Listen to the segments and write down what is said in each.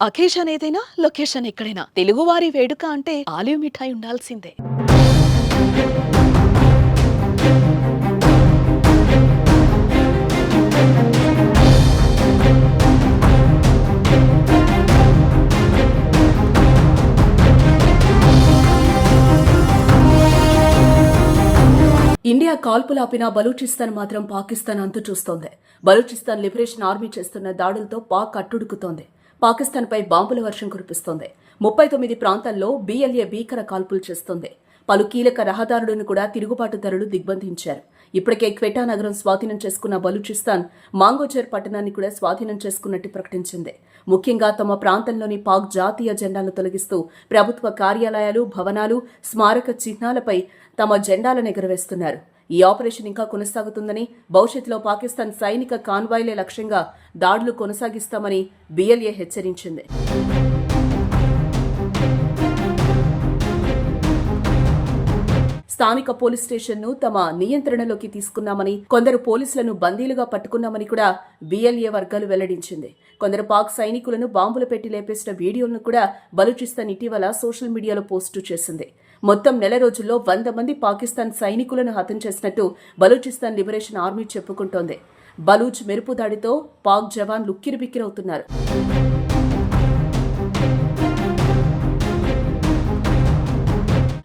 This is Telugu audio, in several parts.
అకేషన్ ఏదైనా లొకేషన్ ఎక్కడైనా తెలుగువారి వేడుక అంటే ఆలివ్ మిఠాయి ఉండాల్సిందే. ఇండియా కాల్పులాపిన బలూచిస్తాన్ మాత్రం పాకిస్తాన్ అంతు చూస్తోంది. బలూచిస్తాన్ లిబరేషన్ ఆర్మీ చేస్తున్న దాడులతో పాక్ అట్టుడుకుతోంది. పాకిస్తాన్పై బాంబుల వర్షం కురిపిస్తోంది. 39 ప్రాంతాల్లో BLA భీకర కాల్పులు చేస్తోంది. పలు కీలక రహదారులను కూడా తిరుగుబాటుదారులు దిగ్బంధించారు. ఇప్పటికే క్వెటా నగరం స్వాధీనం చేసుకున్న బలూచిస్తాన్ మాంగోజర్ పట్టణాన్ని కూడా స్వాధీనం చేసుకున్నట్టు ప్రకటించింది. ముఖ్యంగా తమ ప్రాంతంలోని పాక్ జాతీయ జెండాలను తొలగిస్తూ ప్రభుత్వ కార్యాలయాలు, భవనాలు, స్మారక చిహ్నాలపై తమ జెండాలను ఎగురవేస్తున్నారు. ఈ ఆపరేషన్ ఇంకా కొనసాగుతుందని, భవిష్యత్తులో పాకిస్తాన్ సైనిక కాన్వాయ్లే లక్ష్యంగా దాడులు కొనసాగిస్తామని BLA హెచ్చరించింది. స్థానిక పోలీస్ స్టేషన్ను తమ నియంత్రణలోకి తీసుకున్నామని, కొందరు పోలీసులను బందీలుగా పట్టుకున్నామని కూడా BLA వర్గాలు వెల్లడించింది. కొందరు పాక్ సైనికులను బాంబులు పెట్టి లేపేసిన వీడియోలను కూడా బలూచిస్తాన్ ఇటీవల సోషల్ మీడియాలో పోస్టు చేసింది. మొత్తం నెల రోజుల్లో 100 మంది పాకిస్తాన్ సైనికులను హతం చేసినట్టు బలూచిస్తాన్ లిబరేషన్ ఆర్మీ చెప్పుకుంటోంది. బలూచ్ మెరుపు దాడితో పాక్ జవాన్లు ఉక్కిరిబిక్కిరవుతున్నారు.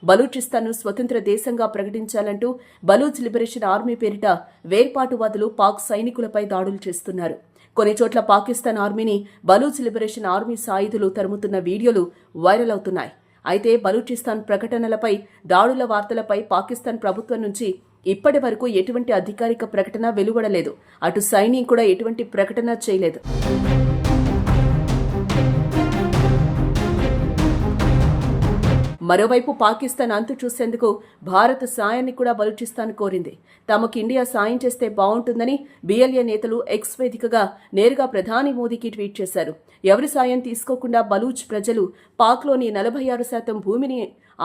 బలూచిస్తాన్ను స్వతంత్ర దేశంగా ప్రకటించాలంటూ బలూచ్ లిబరేషన్ ఆర్మీ పేరిట వేర్పాటువాదులు పాక్ సైనికులపై దాడులు చేస్తున్నారు. కొన్ని చోట్ల పాకిస్తాన్ ఆర్మీని బలూచ్ లిబరేషన్ ఆర్మీ సాయుధులు తరుముతున్న వీడియోలు వైరల్ అవుతున్నాయి. అయితే బలూచిస్తాన్ ప్రకటనలపై, దాడుల వార్తలపై పాకిస్తాన్ ప్రభుత్వం నుంచి ఇప్పటి వరకు ఎటువంటి అధికారిక ప్రకటన వెలువడలేదు. అటు సైన్యం కూడా ఎటువంటి ప్రకటన చేయలేదు. మరోవైపు పాకిస్తాన్ అంతు చూసేందుకు భారత్ సాయాన్ని కూడా బలూచిస్తాన్ కోరింది. తమకు ఇండియా సాయం చేస్తే బాగుంటుందని BLA నేతలు ఎక్స్ వేదికగా నేరుగా ప్రధాని మోదీకి ట్వీట్ చేశారు. ఎవరి సాయం తీసుకోకుండా బలూచ్ ప్రజలు పాక్లోని 46% భూమిని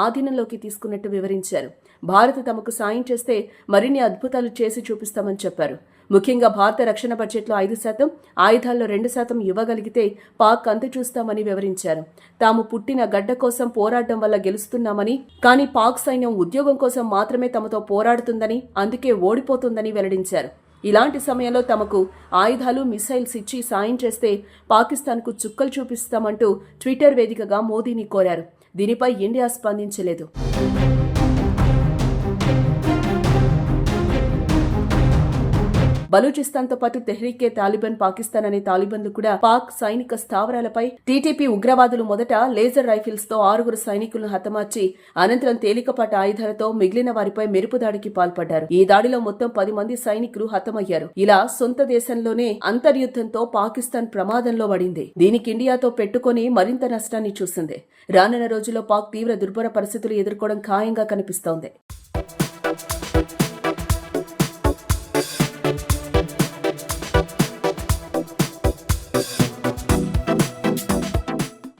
ఆధీనంలోకి తీసుకున్నట్టు వివరించారు. భారత్ తమకు సాయం చేస్తే మరిన్ని అద్భుతాలు చేసి చూపిస్తామని చెప్పారు. ముఖ్యంగా భారత రక్షణ బడ్జెట్లో 5%, ఆయుధాల్లో 2% ఇవ్వగలిగితే పాక్ అంతు చూస్తామని వివరించారు. తాము పుట్టిన గడ్డ కోసం పోరాడడం వల్ల గెలుస్తున్నామని, కానీ పాక్ సైన్యం ఉద్యోగం కోసం మాత్రమే తమతో పోరాడుతుందని, అందుకే ఓడిపోతుందని వెల్లడించారు. ఇలాంటి సమయంలో తమకు ఆయుధాలు, మిసైల్స్ ఇచ్చి సాయం చేస్తే పాకిస్తాన్కు చుక్కలు చూపిస్తామంటూ ట్విట్టర్ వేదికగా మోదీని కోరారు. దీనిపై ఇండియా స్పందించలేదు. బలూచిస్తాన్తో పాటు తెహ్రీకే తాలిబాన్ పాకిస్తాన్ అనే తాలిబాన్లు కూడా పాక్ సైనిక స్థావరాలపై TTP ఉగ్రవాదులు మొదట లేజర్ రైఫిల్స్ తో 6 సైనికులను హతమార్చి అనంతరం తేలికపాటి ఆయుధాలతో మిగిలిన వారిపై మెరుపు దాడికి పాల్పడ్డారు. ఈ దాడిలో మొత్తం 10 మంది సైనికులు హతమయ్యారు. ఇలా సొంత దేశంలోనే అంతర్యుద్ధంతో పాకిస్తాన్ ప్రమాదంలో పడింది. దీనికి ఇండియాతో పెట్టుకుని మరింత నష్టాన్ని చూసింది. రానున్న రోజుల్లో పాక్ తీవ్ర దుర్భర పరిస్థితులు ఎదుర్కోవడం ఖాయంగా కనిపిస్తోంది.